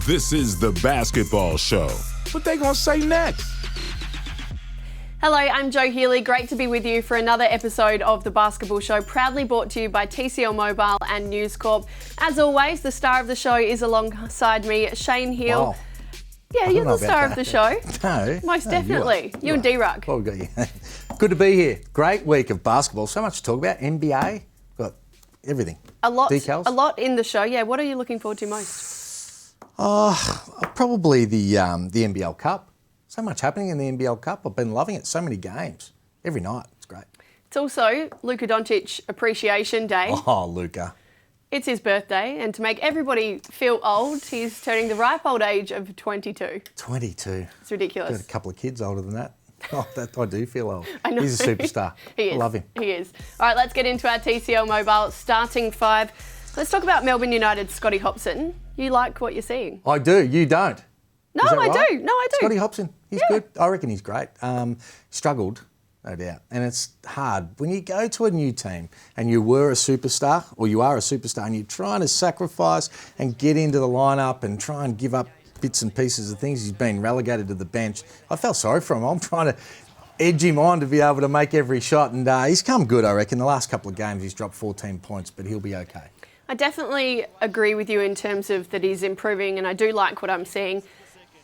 This is the basketball show. What they gonna say next? Hello, I'm Jo Healy. Great to be with you for another episode of The Basketball Show, proudly brought to you by TCL Mobile and News Corp. As always, the star of the show is alongside me, Shane Hill. Wow. Yeah, you're the star of the show. No. Most definitely. You and D-Ruck. Well, good to be here. Great week of basketball. So much to talk about. NBA. Got everything. A lot Decals. in the show. Yeah, what are you looking forward to most? Probably the NBL Cup. So much happening in the NBL Cup. I've been loving it. So many games. Every night. It's great. It's also Luka Doncic Appreciation Day. Oh, Luka. It's his birthday, and to make everybody feel old, he's turning the ripe old age of 22. 22. It's ridiculous. Got a couple of kids older than that. Oh, I do feel old. I know. He's a superstar. He is. I love him. He is. All right, let's get into our TCL Mobile starting five. Let's talk about Melbourne United's Scotty Hopson. You like what you're seeing? I do. You don't. No, Is that I right? do. No, I do. Scotty Hopson. He's good. I reckon he's great. Struggled, no doubt. And it's hard. When you go to a new team and you were a superstar, or you are a superstar, and you're trying to sacrifice and get into the lineup and try and give up bits and pieces of things, he's been relegated to the bench. I felt sorry for him. I'm trying to edge him on to be able to make every shot, and he's come good, I reckon. The last couple of games he's dropped 14 points, but he'll be okay. I definitely agree with you in terms of that he's improving, and I do like what I'm seeing.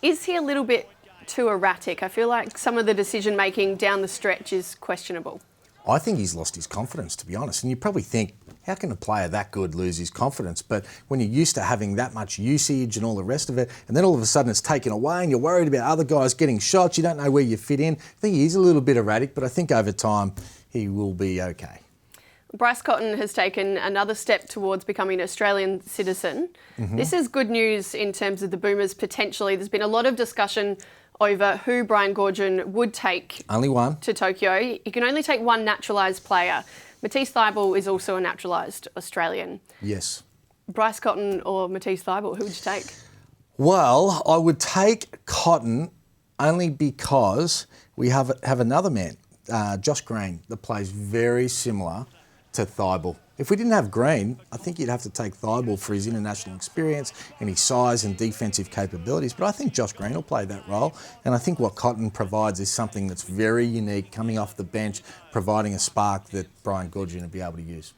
Is he a little bit too erratic? I feel like some of the decision-making down the stretch is questionable. I think he's lost his confidence, to be honest. And you probably think, how can a player that good lose his confidence? But when you're used to having that much usage and all the rest of it, and then all of a sudden it's taken away and you're worried about other guys getting shots, you don't know where you fit in. I think he is a little bit erratic, but I think over time he will be okay. Bryce Cotton has taken another step towards becoming an Australian citizen. Mm-hmm. This is good news in terms of the Boomers potentially. There's been a lot of discussion over who Brian Goorjian would take only one to Tokyo. He can only take one naturalised player. Matisse Thybulle is also a naturalised Australian. Yes. Bryce Cotton or Matisse Thybulle, who would you take? Well, I would take Cotton only because we have another man, Josh Green, that plays very similar to Thybulle. If we didn't have Green, I think you'd have to take Thybulle for his international experience and his size and defensive capabilities. But I think Josh Green will play that role. And I think what Cotton provides is something that's very unique, coming off the bench, providing a spark that Brian Goorjian will be able to use.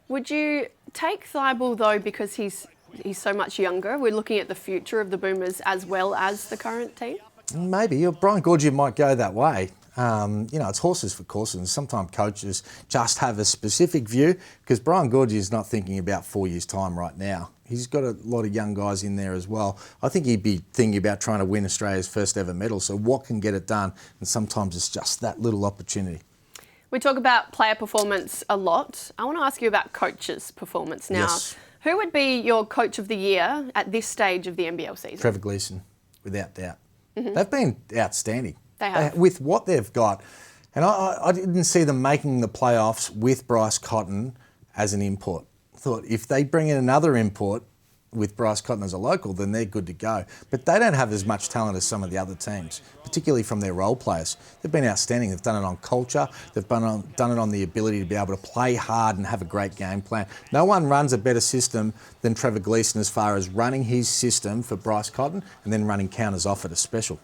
Would you take Thybulle, though, because he's so much younger? We're looking at the future of the Boomers as well as the current team? Maybe. Brian Goorjian might go that way. It's horses for courses, and sometimes coaches just have a specific view because Brian Goorjian is not thinking about 4 years' time right now. He's got a lot of young guys in there as well. I think he'd be thinking about trying to win Australia's first ever medal, so what can get it done? And sometimes it's just that little opportunity. We talk about player performance a lot. I want to ask you about coaches' performance now. Yes. Who would be your coach of the year at this stage of the NBL season? Trevor Gleeson, without doubt. Mm-hmm. They've been outstanding. They have. With what they've got. And I didn't see them making the playoffs with Bryce Cotton as an import. I thought if they bring in another import with Bryce Cotton as a local, then they're good to go. But they don't have as much talent as some of the other teams, particularly from their role players. They've been outstanding. They've done it on culture. They've done it on the ability to be able to play hard and have a great game plan. No one runs a better system than Trevor Gleeson as far as running his system for Bryce Cotton and then running counters off at a special.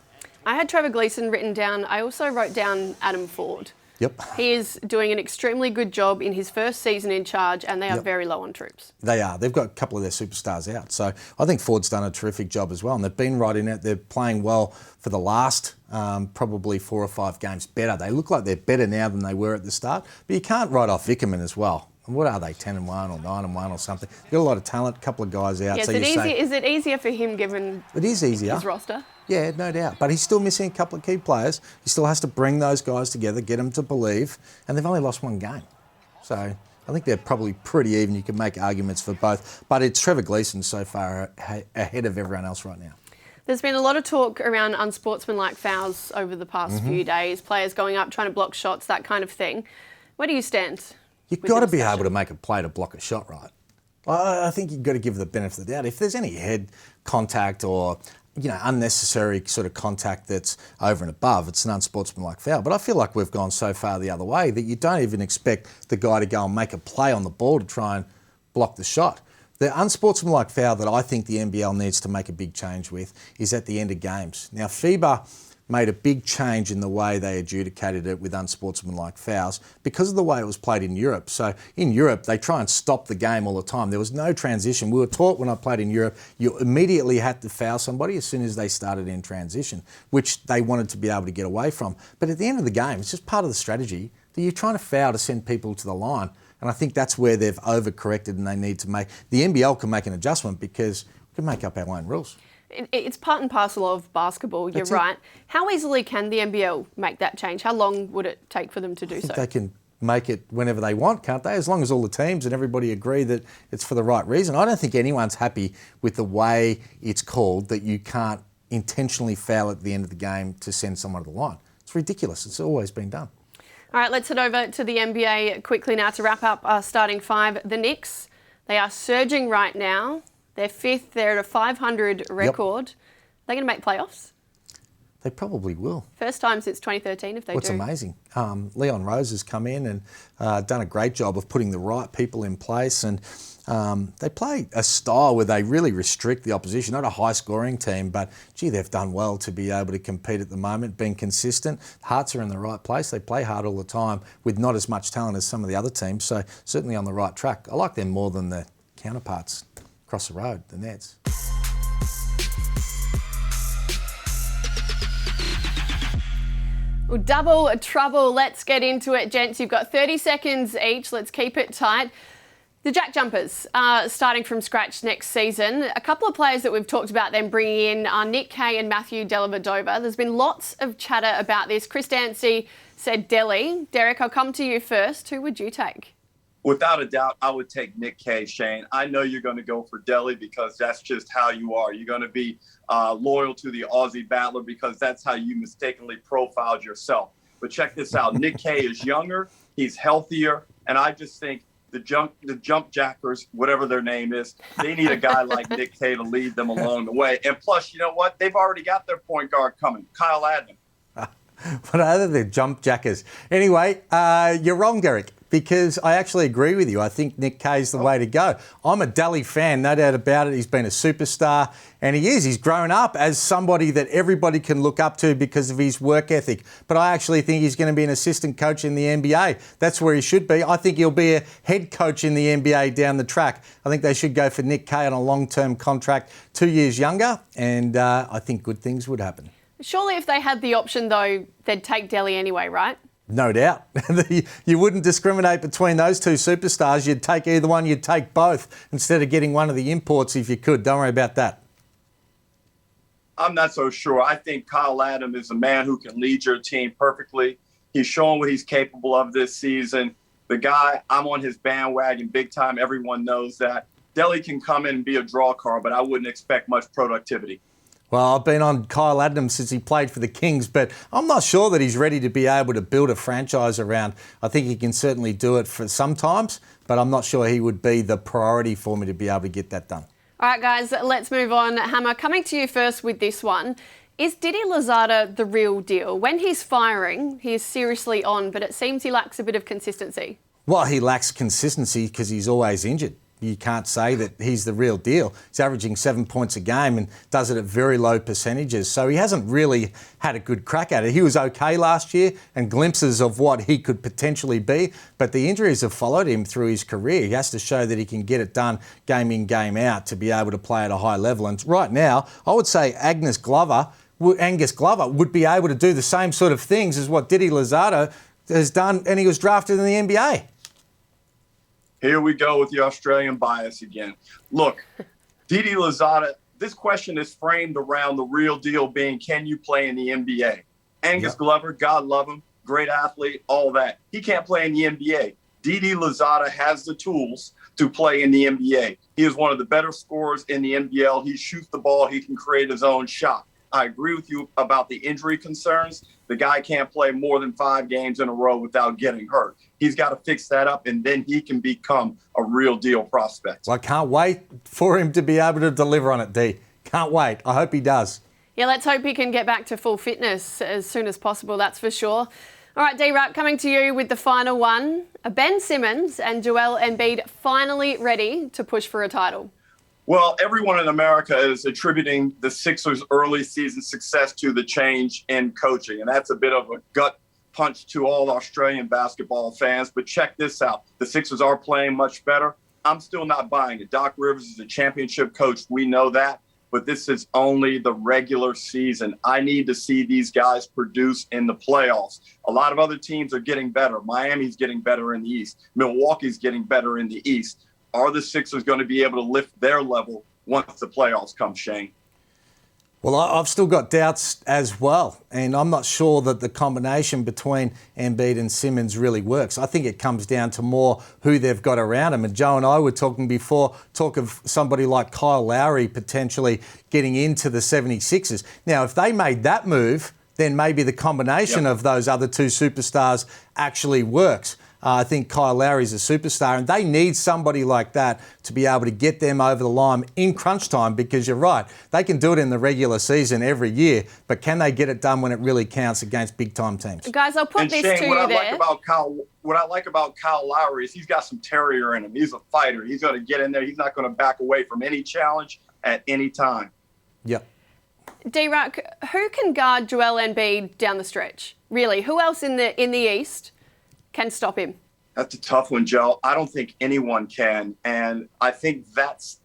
I had Trevor Gleeson written down. I also wrote down Adam Ford. Yep. He is doing an extremely good job in his first season in charge, and they are very low on troops. They are. They've got a couple of their superstars out. So I think Ford's done a terrific job as well, and they've been right in it. They're playing well for the last probably 4 or 5 games better. They look like they're better now than they were at the start, but you can't write off Vickerman as well. And what are they, 10-1 or 9-1 or something? They've got a lot of talent, a couple of guys out. Yeah, so is it easier for him given it is easier. His roster? Yeah, no doubt. But he's still missing a couple of key players. He still has to bring those guys together, get them to believe, and they've only lost 1 game. So I think they're probably pretty even. You can make arguments for both. But it's Trevor Gleeson so far ahead of everyone else right now. There's been a lot of talk around unsportsmanlike fouls over the past few days, players going up, trying to block shots, that kind of thing. Where do you stand? You've got to be able to make a play to block a shot, right? I think you've got to give the benefit of the doubt. If there's any head contact or unnecessary sort of contact that's over and above, it's an unsportsmanlike foul. But I feel like we've gone so far the other way that you don't even expect the guy to go and make a play on the ball to try and block the shot. The unsportsmanlike foul that I think the NBL needs to make a big change with is at the end of games. Now, FIBA made a big change in the way they adjudicated it with unsportsmanlike fouls because of the way it was played in Europe. So in Europe, they try and stop the game all the time. There was no transition. We were taught when I played in Europe, you immediately had to foul somebody as soon as they started in transition, which they wanted to be able to get away from. But at the end of the game, it's just part of the strategy that you're trying to foul to send people to the line. And I think that's where they've overcorrected and they need to make... The NBL can make an adjustment because we can make up our own rules. It's part and parcel of basketball, you're right. How easily can the NBL make that change? How long would it take for them to do so? They can make it whenever they want, can't they? As long as all the teams and everybody agree that it's for the right reason. I don't think anyone's happy with the way it's called, that you can't intentionally foul at the end of the game to send someone to the line. It's ridiculous. It's always been done. All right, let's head over to the NBA quickly now to wrap up our starting five. The Knicks, they are surging right now. They're fifth. They're at a 500 record. Yep. They're going to make playoffs? They probably will. First time since 2013 if they do. What's amazing, Leon Rose has come in and done a great job of putting the right people in place, and they play a style where they really restrict the opposition. Not a high-scoring team, but, gee, they've done well to be able to compete at the moment, being consistent. Hearts are in the right place. They play hard all the time with not as much talent as some of the other teams, so certainly on the right track. I like them more than the counterparts across the road, the Nets. Well, double trouble. Let's get into it, gents. You've got 30 seconds each. Let's keep it tight. The Jack Jumpers are starting from scratch next season. A couple of players that we've talked about them bringing in are Nick Kay and Matthew Dellavedova. There's been lots of chatter about this. Chris Dancy said Delly. Derek, I'll come to you first. Who would you take? Without a doubt, I would take Nick Kay, Shane. I know you're going to go for Delly because that's just how you are. You're going to be loyal to the Aussie battler because that's how you mistakenly profiled yourself. But check this out. Nick Kay is younger. He's healthier. And I just think the jump jackers, whatever their name is, they need a guy like Nick Kay to lead them along the way. And plus, you know what? They've already got their point guard coming, Kyle Adnam. What other than jump jackers? Anyway, you're wrong, Derek, because I actually agree with you. I think Nick Kay's the way to go. I'm a Delly fan, no doubt about it. He's been a superstar, and he is. He's grown up as somebody that everybody can look up to because of his work ethic. But I actually think he's going to be an assistant coach in the NBA. That's where he should be. I think he'll be a head coach in the NBA down the track. I think they should go for Nick Kay on a long-term contract, 2 years younger, and I think good things would happen. Surely if they had the option, though, they'd take Delly anyway, right? No doubt. You wouldn't discriminate between those two superstars. You'd take either one, you'd take both instead of getting one of the imports if you could. Don't worry about that. I'm not so sure. I think Kyle Adnam is a man who can lead your team perfectly. He's shown what he's capable of this season. The guy, I'm on his bandwagon big time. Everyone knows that. Delly can come in and be a draw card, but I wouldn't expect much productivity. Well, I've been on Kyle Adnam since he played for the Kings, but I'm not sure that he's ready to be able to build a franchise around. I think he can certainly do it for sometimes, but I'm not sure he would be the priority for me to be able to get that done. All right, guys, let's move on. Hammer, coming to you first with this one. Is Didi Louzada the real deal? When he's firing, he is seriously on, but it seems he lacks a bit of consistency. Well, he lacks consistency because he's always injured. You can't say that he's the real deal. He's averaging 7 points a game and does it at very low percentages. So he hasn't really had a good crack at it. He was okay last year and glimpses of what he could potentially be, but the injuries have followed him through his career. He has to show that he can get it done game in, game out to be able to play at a high level. And right now, I would say Angus Glover would be able to do the same sort of things as what Didi Louzada has done, and he was drafted in the NBA. Here we go with the Australian bias again. Look, Didi Louzada, this question is framed around the real deal being, can you play in the NBA? Angus Glover, God love him, great athlete, all that. He can't play in the NBA. Didi Louzada has the tools to play in the NBA. He is one of the better scorers in the NBL. He shoots the ball. He can create his own shot. I agree with you about the injury concerns. The guy can't play more than 5 games in a row without getting hurt. He's got to fix that up, and then he can become a real deal prospect. Well, I can't wait for him to be able to deliver on it, D. Can't wait. I hope he does. Yeah, let's hope he can get back to full fitness as soon as possible, that's for sure. All All right, D-Ruck, coming to you with the final one. Are Ben Simmons and Joel Embiid finally ready to push for a title? Well, everyone in America is attributing the Sixers' early season success to the change in coaching, and that's a bit of a gut punch to all Australian basketball fans. But check this out. The Sixers are playing much better. I'm still not buying it. Doc Rivers is a championship coach. We know that. But this is only the regular season. I need to see these guys produce in the playoffs. A lot of other teams are getting better. Miami's getting better in the East. Milwaukee's getting better in the East. Are the Sixers going to be able to lift their level once the playoffs come, Shane? Well, I've still got doubts as well, and I'm not sure that the combination between Embiid and Simmons really works. I think it comes down to more who they've got around them. And Joe and I were talking before, talk of somebody like Kyle Lowry potentially getting into the 76ers. Now, if they made that move, then maybe the combination of those other two superstars actually works. I think Kyle Lowry's a superstar, and they need somebody like that to be able to get them over the line in crunch time, because you're right, they can do it in the regular season every year, but can they get it done when it really counts against big-time teams? Guys, I'll put this Shane, to you there. What I like about Kyle Lowry is he's got some terrier in him. He's a fighter. He's going to get in there. He's not going to back away from any challenge at any time. Yep. D-Ruck, who can guard Joel Embiid down the stretch? Really, who else in the East can stop him? That's a tough one, Joe. I don't think anyone can, and I think that's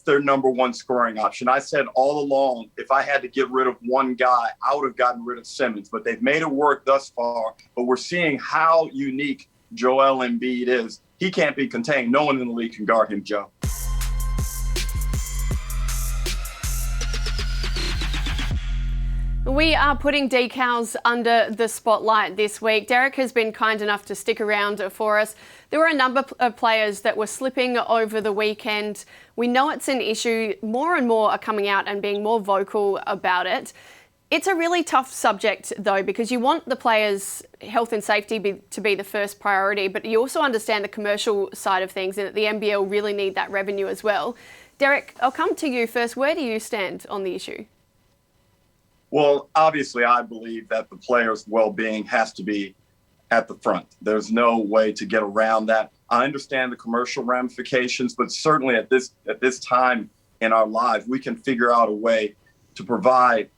their number one scoring option. I said all along, if I had to get rid of one guy, I would have gotten rid of Simmons, but they've made it work thus far. But we're seeing how unique Joel Embiid is. He can't be contained. No one in the league can guard him, Joe. We are putting decals under the spotlight this week. Derek has been kind enough to stick around for us. There were a number of players that were slipping over the weekend. We know it's an issue. More and more are coming out and being more vocal about it. It's a really tough subject, though, because you want the players' health and safety to be the first priority, but you also understand the commercial side of things and that the NBL really need that revenue as well. Derek, I'll come to you first. Where do you stand on the issue? Well, obviously, I believe that the players' well-being has to be at the front. There's no way to get around that. I understand the commercial ramifications, but certainly at this time in our lives, we can figure out a way to provide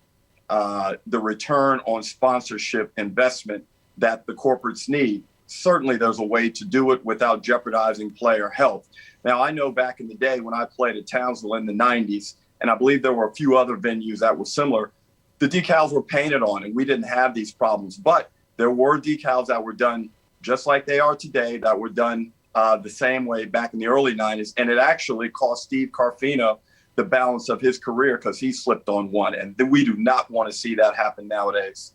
the return on sponsorship investment that the corporates need. Certainly, there's a way to do it without jeopardizing player health. Now, I know back in the day when I played at Townsville in the 90s, and I believe there were a few other venues that were similar, the decals were painted on and we didn't have these problems. But there were decals that were done just like they are today, that were done the same way back in the early 90s. And it actually cost Steve Carfino the balance of his career because he slipped on one. And we do not want to see that happen nowadays.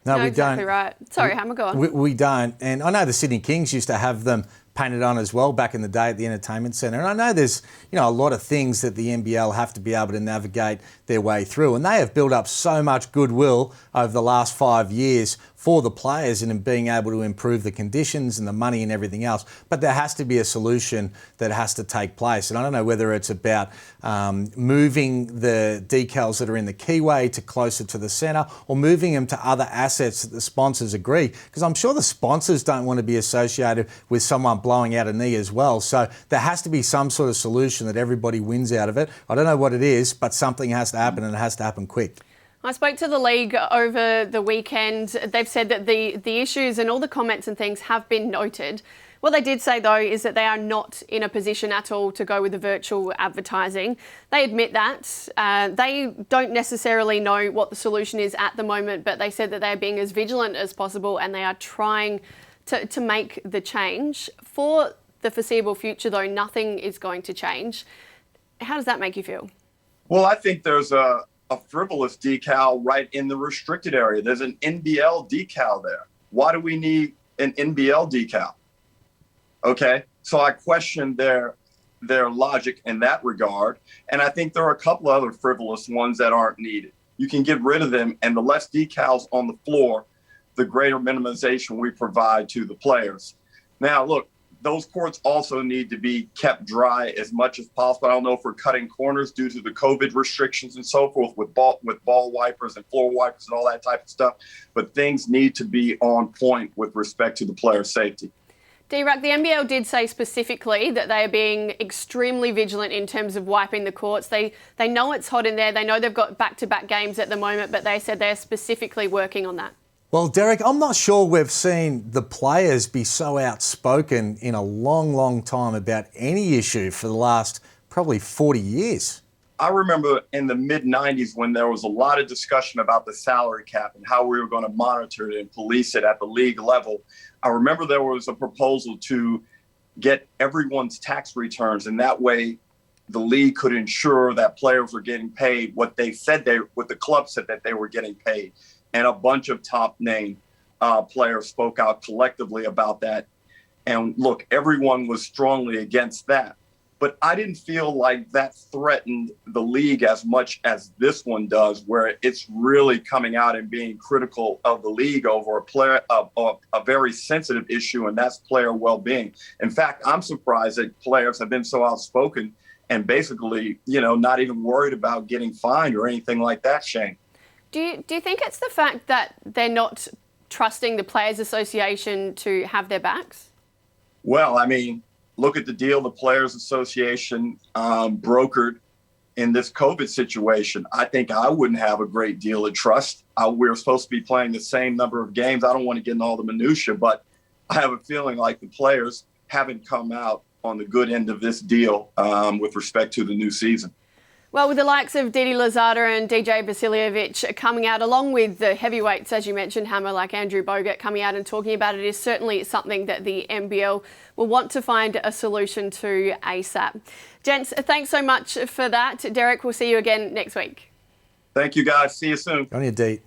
No, we exactly don't. Right. Sorry, Hammer, go on. We don't. And I know the Sydney Kings used to have them painted on as well back in the day at the entertainment centre. And I know there's, a lot of things that the NBL have to be able to navigate their way through. And they have built up so much goodwill over the last 5 years for the players and in being able to improve the conditions and the money and everything else. But there has to be a solution that has to take place. And I don't know whether it's about moving the decals that are in the keyway to closer to the centre or moving them to other assets that the sponsors agree. Because I'm sure the sponsors don't want to be associated with someone blowing out a knee as well. So there has to be some sort of solution that everybody wins out of it. I don't know what it is, but something has to happen, and it has to happen quick. I spoke to the league over the weekend. They've said that the issues and all the comments and things have been noted. What they did say, though, is that they are not in a position at all to go with the virtual advertising. They admit that. They don't necessarily know what the solution is at the moment, but they said that they're being as vigilant as possible and they are trying to make the change. For the foreseeable future, though, nothing is going to change. How does that make you feel? Well, I think there's a frivolous decal right in the restricted area. There's an NBL decal there. Why do we need an NBL decal? Okay, so I question their logic in that regard. And I think there are a couple other frivolous ones that aren't needed. You can get rid of them, and the less decals on the floor, the greater minimization we provide to the players. Now, look, those courts also need to be kept dry as much as possible. I don't know if we're cutting corners due to the COVID restrictions and so forth with ball wipers and floor wipers and all that type of stuff, but things need to be on point with respect to the player safety. D-Ruck, the NBL did say specifically that they are being extremely vigilant in terms of wiping the courts. They know it's hot in there. They know they've got back-to-back games at the moment, but they said they're specifically working on that. Well, Derek, I'm not sure we've seen the players be so outspoken in a long, long time about any issue for the last probably 40 years. I remember in the mid-'90s when there was a lot of discussion about the salary cap and how we were going to monitor it and police it at the league level. I remember there was a proposal to get everyone's tax returns, and that way the league could ensure that players were getting paid what the club said that they were getting paid. And a bunch of top-name players spoke out collectively about that. And look, everyone was strongly against that. But I didn't feel like that threatened the league as much as this one does, where it's really coming out and being critical of the league over a very sensitive issue, and that's player well-being. In fact, I'm surprised that players have been so outspoken and basically, not even worried about getting fined or anything like that, Shane. Do you think it's the fact that they're not trusting the Players Association to have their backs? Well, I mean, look at the deal the Players Association brokered in this COVID situation. I think I wouldn't have a great deal of trust. We're supposed to be playing the same number of games. I don't want to get into all the minutia, but I have a feeling like the players haven't come out on the good end of this deal with respect to the new season. Well, with the likes of Didi Louzada and DJ Vasiljevic coming out, along with the heavyweights, as you mentioned, Hammer, like Andrew Bogut coming out and talking about it, is certainly something that the NBL will want to find a solution to ASAP. Gents, thanks so much for that. Derek, we'll see you again next week. Thank you, guys. See you soon. On your date.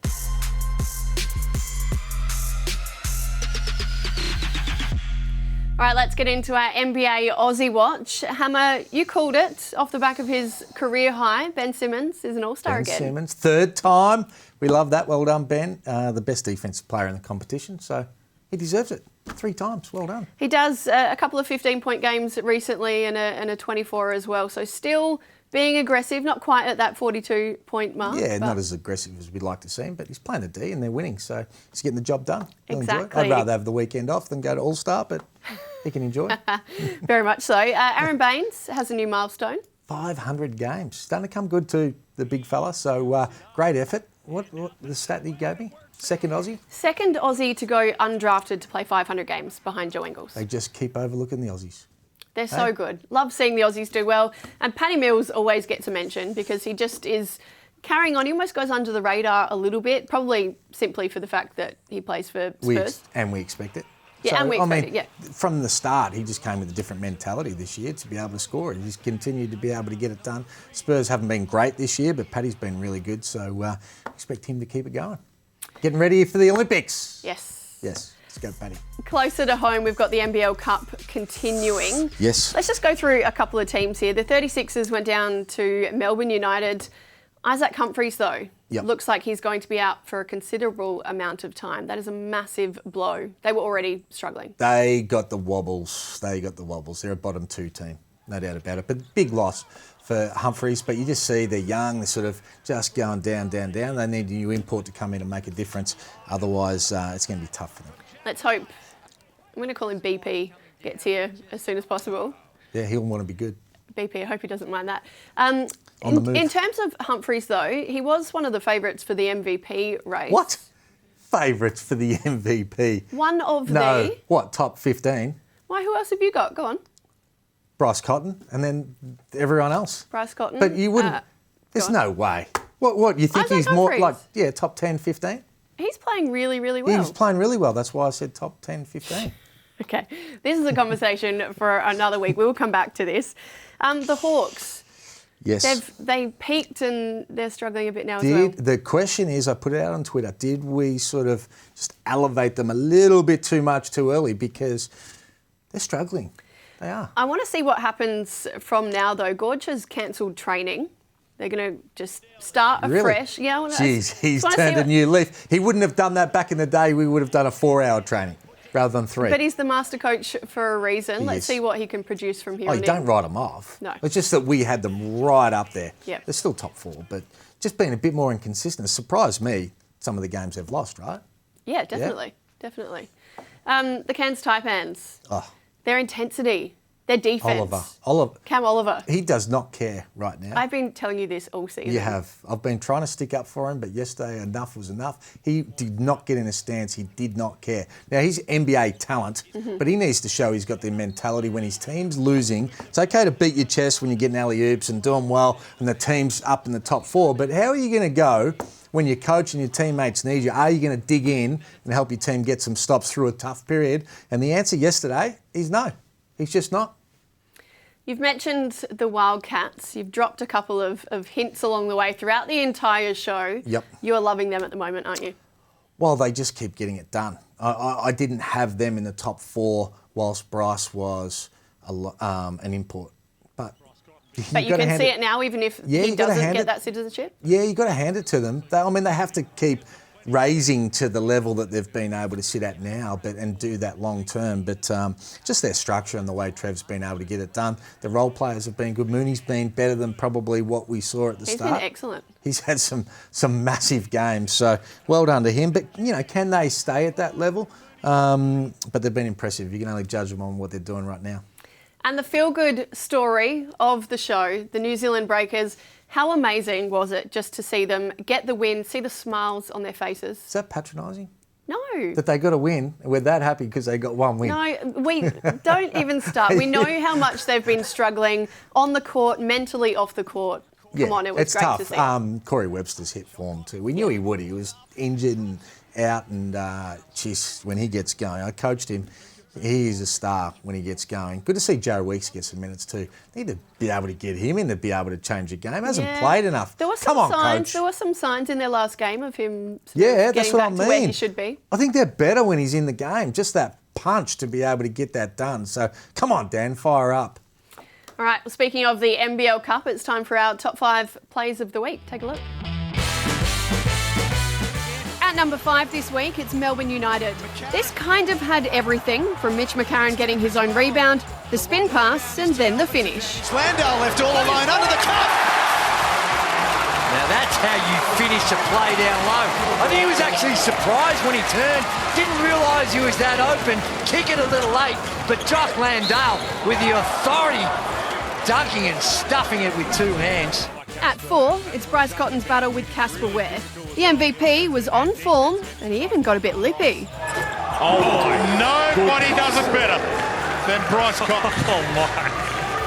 All right, let's get into our NBA Aussie Watch. Hammer, you called it off the back of his career high. Ben Simmons is an all-star again. Ben Simmons, third time. We love that. Well done, Ben. The best defensive player in the competition, so he deserves it. 3 times. Well done. He does a couple of 15-point games recently and a 24 as well, so still being aggressive, not quite at that 42-point mark. Yeah, not as aggressive as we'd like to see him, but he's playing a D and they're winning, so he's getting the job done. He'll enjoy it. I'd rather have the weekend off than go to All-Star, but he can enjoy it. Very much so. Aron Baynes has a new milestone. 500 games. Starting to come good to the big fella, so great effort. What the stat he gave me? Second Aussie? Second Aussie to go undrafted to play 500 games behind Joe Ingles. They just keep overlooking the Aussies. They're so good. Love seeing the Aussies do well. And Patty Mills always gets a mention because he just is carrying on. He almost goes under the radar a little bit, probably simply for the fact that he plays for Spurs. We expect it. Yeah, so, and we expect it, yeah. From the start, he just came with a different mentality this year to be able to score. He's continued to be able to get it done. Spurs haven't been great this year, but Patty's been really good, so expect him to keep it going. Getting ready for the Olympics. Yes. Yes. Let's go, Patty. Closer to home, we've got the NBL Cup continuing. Yes. Let's just go through a couple of teams here. The 36ers went down to Melbourne United. Isaac Humphries, though, looks like he's going to be out for a considerable amount of time. That is a massive blow. They were already struggling. They got the wobbles. They're a bottom 2 team, no doubt about it. But big loss for Humphries. But you just see they're young. They're sort of just going down. They need a new import to come in and make a difference. Otherwise, it's going to be tough for them. Let's hope. I'm going to call him BP. Gets here as soon as possible. Yeah, he'll want to be good. BP, I hope he doesn't mind that. In terms of Humphries, though, he was one of the favourites for the MVP race. What? Favourites for the MVP? One of No. the... What, top 15? Why, who else have you got? Go on. Bryce Cotton and then everyone else. Bryce Cotton. But you wouldn't... there's no way. What, you think Isaac he's more Humphries. like, top 10, 15? He's playing really, really well. He's playing really well. That's why I said top 10, 15. Okay, this is a conversation for another week. We will come back to this. The Hawks. Yes. They peaked and they're struggling a bit now as well. The question is, I put it out on Twitter, did we sort of just elevate them a little bit too much too early? Because they're struggling. They are. I want to see what happens from now, though. Gorge has cancelled training. They're going to just start afresh. Really? Jeez, he's turned a new leaf. He wouldn't have done that back in the day. We would have done a 4-hour training. rather than 3. But he's the master coach for a reason. Let's see what he can produce from here on you in. don't write them off. No. It's just that we had them right up there. Yeah. They're still top 4, but just being a bit more inconsistent. It surprised me, some of the games they've lost, right? Yeah, definitely. Definitely. The Cairns Taipans, their intensity, their defence. Cam Oliver. He does not care right now. I've been telling you this all season. You have. I've been trying to stick up for him, but yesterday enough was enough. He did not get in a stance. He did not care. Now, he's NBA talent, but he needs to show he's got the mentality when his team's losing. It's okay to beat your chest when you're getting alley-oops and doing well and the team's up in the top 4, but how are you going to go when your coach and your teammates need you? Are you going to dig in and help your team get some stops through a tough period? And the answer yesterday is no. He's just not. You've mentioned the Wildcats. You've dropped a couple of hints along the way throughout the entire show. Yep. You're loving them at the moment, aren't you? Well, they just keep getting it done. I didn't have them in the top 4 whilst Bryce was an import. But you can see it now, even if he doesn't get that citizenship? Yeah, you've got to hand it to them. They have to keep raising to the level that they've been able to sit at now and do that long term. But just their structure and the way Trev's been able to get it done. The role players have been good. Mooney's been better than probably what we saw at the start. He's been excellent. He's had some massive games. So well done to him. But, can they stay at that level? But they've been impressive. You can only judge them on what they're doing right now. And the feel-good story of the show, the New Zealand Breakers, how amazing was it just to see them get the win, see the smiles on their faces? Is that patronising? No. That they got a win, and we're that happy because they got one win. No, we don't even start. We know how much they've been struggling on the court, mentally off the court. Come on, it was great tough. to see. Corey Webster's hit form too. We knew he would. He was injured and out, and when he gets going, I coached him. He is a star when he gets going. Good to see Joe Weeks get some minutes too. Need to be able to get him in to be able to change a game. Hasn't played enough. There were some signs. There were some signs in their last game of him getting back to where he should be. I think they're better when he's in the game. Just that punch to be able to get that done. So come on, Dan, fire up. All right. Well, speaking of the NBL Cup, it's time for our top 5 plays of the week. Take a look. At number 5 this week, it's Melbourne United. This kind of had everything, from Mitch McCarron getting his own rebound, the spin pass, and then the finish. Landale left all alone under the cup. Now that's how you finish a play down low. I think he was actually surprised when he turned. Didn't realise he was that open. Kick it a little late, but Jock Landale with the authority, dunking and stuffing it with 2 hands. At 4, it's Bryce Cotton's battle with Casper Ware. The MVP was on form, and he even got a bit lippy. Nobody does it better than Bryce Cotton. Oh my.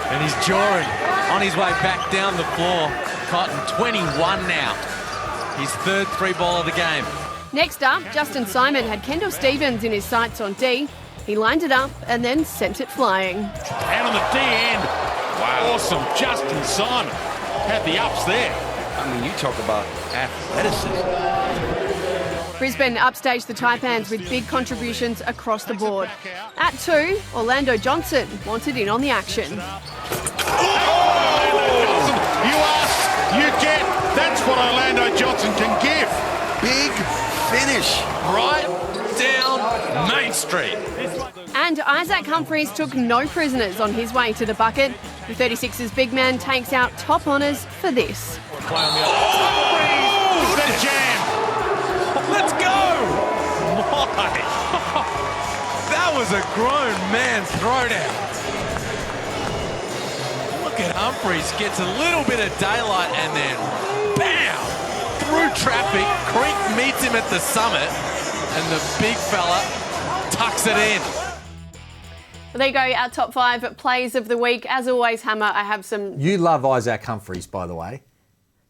And he's jawing on his way back down the floor. Cotton, 21 now. His 3rd 3-ball of the game. Next up, Justin Simon had Kendall Stevens in his sights on D. He lined it up and then sent it flying. And on the D end, awesome. Justin Simon had the ups there. I mean, you talk about athleticism. Brisbane upstaged the Taipans with big contributions across the board. At 2, Orlando Johnson wanted in on the action. You ask, you get. That's what Orlando Johnson can give. Big finish. Right down Main Street. And Isaac Humphries took no prisoners on his way to the bucket. The 36ers big man takes out top honours for this. The jam. Let's go! My. That was a grown man's throwdown. Look at Humphries, gets a little bit of daylight and then bam! Through traffic, Creek meets him at the summit and the big fella tucks it in. Well, there you go, our top 5 plays of the week. As always, Hammer, I have some... You love Isaac Humphries, by the way.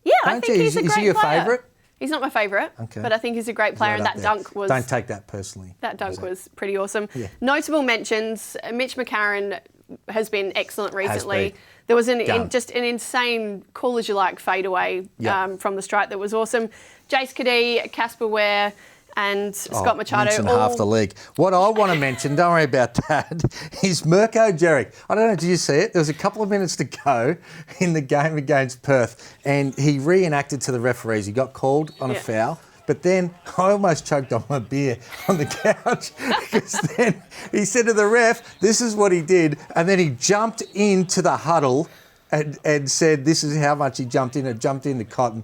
Yeah, I think he's a great player. Is he your favourite? He's not my favourite, but I think he's a great player, and that dunk was... Don't take that personally. That dunk was pretty awesome. Yeah. Notable mentions, Mitch McCarron has been excellent recently. There was just an insane, cool as you like, fadeaway from the stripe that was awesome. Jace Kadee, Casper Ware, and Scott Machado. Half the league. What I want to mention, don't worry about that, is Mirko Jeric. I don't know, did you see it? There was a couple of minutes to go in the game against Perth, and he reenacted to the referees. He got called on a foul. But then I almost choked on my beer on the couch because then he said to the ref, this is what he did. And then he jumped into the huddle and said, this is how much he jumped in. It jumped into Cotton.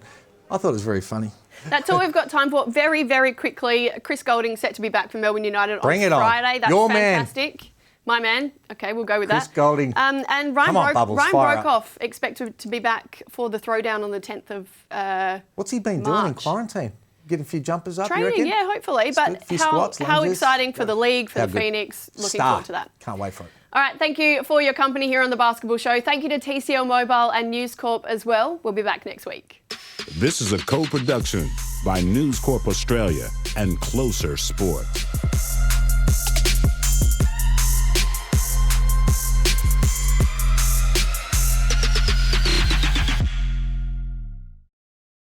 I thought it was very funny. That's all we've got time for. Very, very quickly, Chris Golding set to be back for Melbourne United Bring it Friday. on. That's Your fantastic. Man. My man. Okay, we'll go with Chris that. Golding. And Ryan Bubbles, fire up. Broekhoff expected to be back for the throwdown on the 10th of What's he been doing in quarantine? Getting a few jumpers up, you reckon? Training, yeah, hopefully. But how exciting for the league, for the Phoenix. Looking forward to that. Can't wait for it. All right, thank you for your company here on The Basketball Show. Thank you to TCL Mobile and News Corp as well. We'll be back next week. This is a co-production by News Corp Australia and Closer Sport.